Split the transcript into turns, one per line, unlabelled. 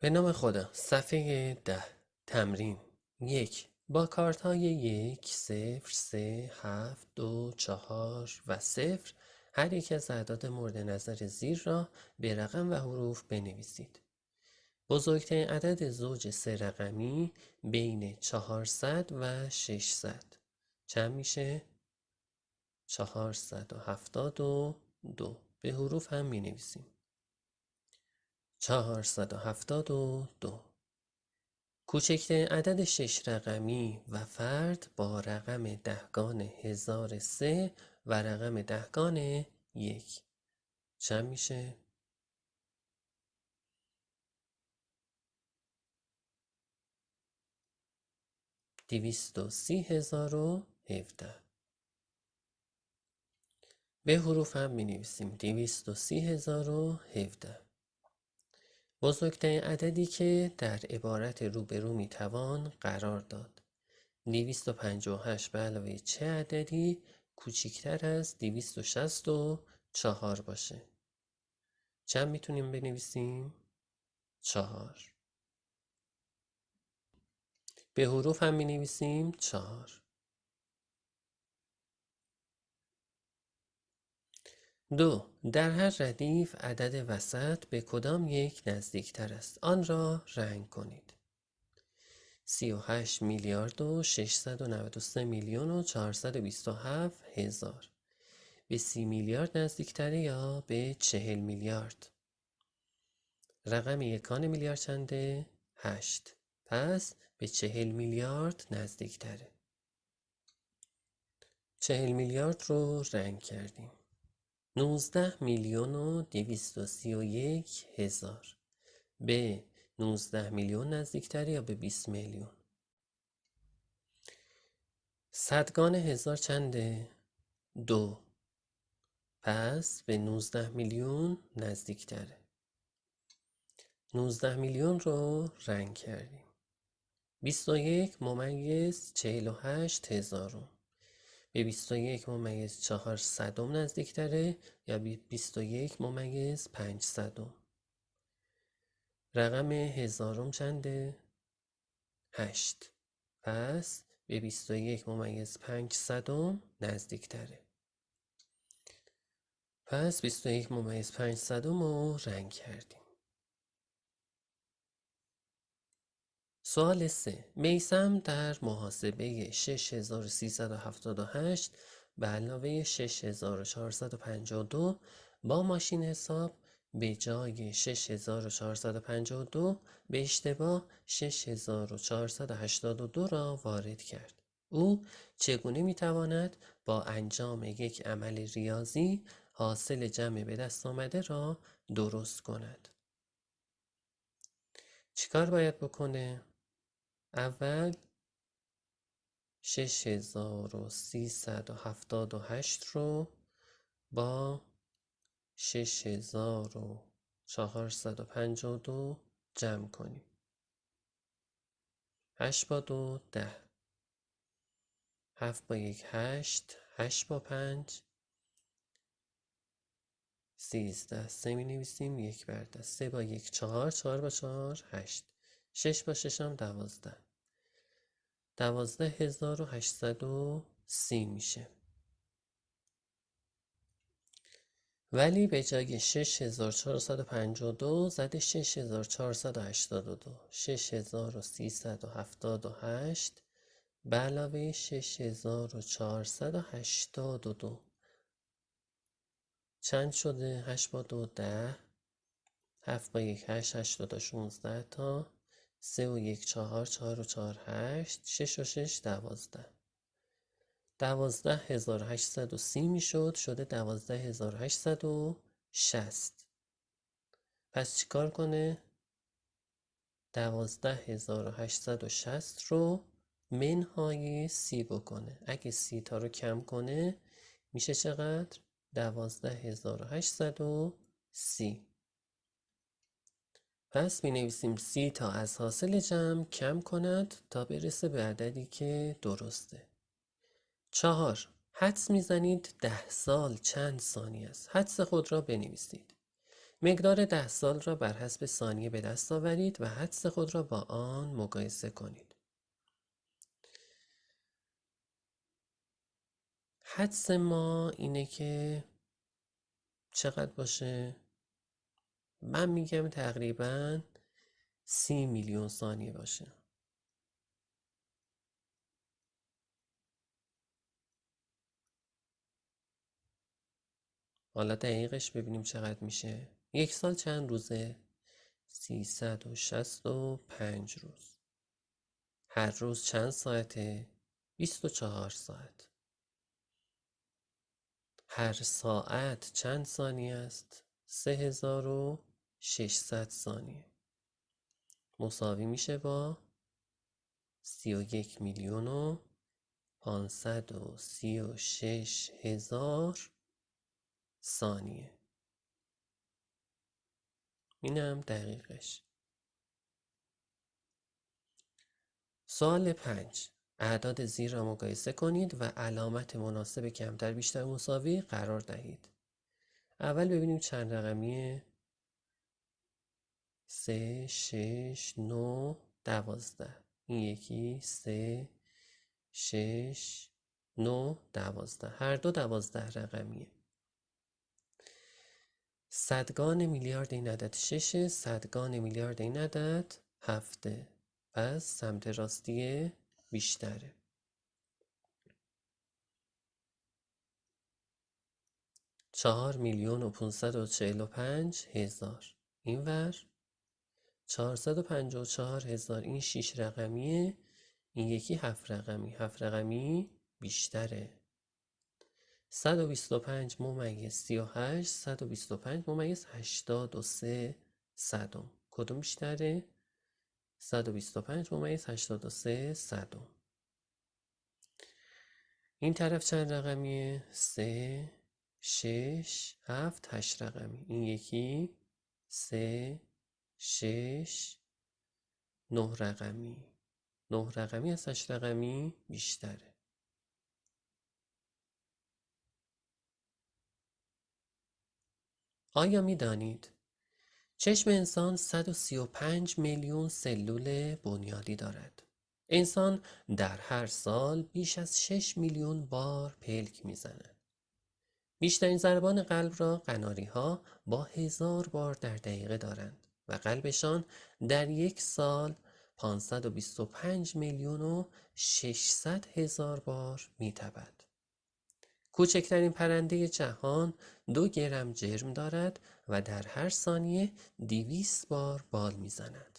به نام خدا. صفحه 10. تمرین 1. با کارت های 1 0 3 7 2 4 و 0 هر یک از اعداد مورد نظر زیر را به رقم و حروف بنویسید. بزرگترین عدد زوج 3 رقمی بین 400 و 600 چند میشه؟ 472. به حروف هم می نویسیم. 472. کوچکترین عدد 6 رقمی و فرد با رقم دهگان 1003 و رقم دهگان 1 چند میشه؟ 230,017. به حروف هم می نویسیم. 230,017. بزرگترین عددی که در عبارت روبرو می توان قرار داد. 258 به علاوه چه عددی کوچکتر از 264 باشه؟ چند میتونیم بنویسیم؟ 4. به حروف هم مینویسیم 4. 2. در هر ردیف عدد وسط به کدام یک نزدیکتر است؟ آن را رنگ کنید. 38 میلیارد و 693 میلیون و 427 هزار. به 30 میلیارد نزدیکتره یا به 40 میلیارد؟ رقم یکان میلیارد چنده؟ 8. پس به 40 میلیارد نزدیکتره. 40 میلیارد رو رنگ کردیم. 19 میلیون و 231 هزار. به 19 میلیون نزدیکتره یا به 20 میلیون؟ صدگان هزار چنده؟ 2. پس به 19 میلیون نزدیکتره. 19 میلیون رو رنگ کردیم. 21 ممیز 48 هزارم. به 21 ممیز 400 نزدیکتره یا به 21 ممیز 500؟ رقم هزارم چنده؟ 8. پس به 21 ممیز 500 نزدیکتره. پس 21 ممیز 500 رو رنگ کردیم. سوال 3. میثم در محاسبه 6378 به علاوه 6452 با ماشین حساب به جای 6452 به اشتباه 6482 را وارد کرد. او چگونه میتواند با انجام یک عمل ریاضی حاصل جمع به دست آمده را درست کند؟ چیکار باید بکنه؟ اول 6378 رو با 6452 جمع کنیم. 8 با 2 10. 7 با 1 8. 8 با 5 13. 3 می نویسیم 1 بر دست. 3 با 1 4. 4 با 4 8. 6 با 6 هم 12. 12830 میشه. ولی به جای 6452 زده 6482. 6378 به علاوه 6482 چند شده؟ 8 با 2 10. 7 با 1 8. 8 تا 16 تا. 3 و 1 4. 4 و 4 8. 6 و 6 12. 12830 میشد، شده 12860. پس چیکار کنه؟ 12860 رو منهای 30 بکنه. اگه 30 تا رو کم کنه میشه چقدر؟ 12830. پس می نویسیم 30 تا از حاصل جمع کم کند تا برسه به عددی که درسته. 4. حدس میزنید 10 سال چند ثانیه است؟ حدس خود را بنویسید. مقدار 10 سال را بر حسب ثانیه به دست آورید و حدس خود را با آن مقایسه کنید. حدس ما اینه که چقدر باشه؟ من میگم تقریباً 30 میلیون ثانیه باشه. حالا دقیقش ببینیم چقدر میشه. 1 سال چند روزه؟ 365 روز. هر روز چند ساعته؟ 24 ساعت. هر ساعت چند ثانیه است؟ 3600 ثانیه. مساوی میشه با 31 میلیون و 536 هزار ثانیه. اینم دقیقش. سوال 5. اعداد زیر را مقایسه کنید و علامت مناسب کمتر بیشتر مساوی قرار دهید. اول ببینیم چند رقمیه. 3 6 9 12. این یکی 3 6 9 12. هر دو 12 رقمیه. صدگان میلیارد این عدد 6، صدگان میلیارد این عدد 7. پس سمت راستی بیشتره. 4,545,000. اینور 454,000. این 6 رقمیه، این یکی 7 رقمی. 7 رقمی بیشتره. 125 ممیز 38، 125 ممیز 83 صدم. کدوم بیشتره؟ 125 ممیز 83 صدم. این طرف چند رقمیه؟ 3 6 7 8 رقمی. این یکی 3 6 9 رقمی. 9 رقمی از 8 رقمی بیشتره. آیا می دانید چشم انسان 135 میلیون سلول بنیادی دارد؟ انسان در هر سال بیش از 6 میلیون بار پلک میزند. بیشترین ضربان قلب را قناری‌ها با 1000 بار در دقیقه دارند و قلبشان در یک سال 525 میلیون و 600 هزار بار می‌تپد. کوچکترین پرنده جهان 2 گرم جرم دارد و در هر ثانیه 200 بار بال میزند.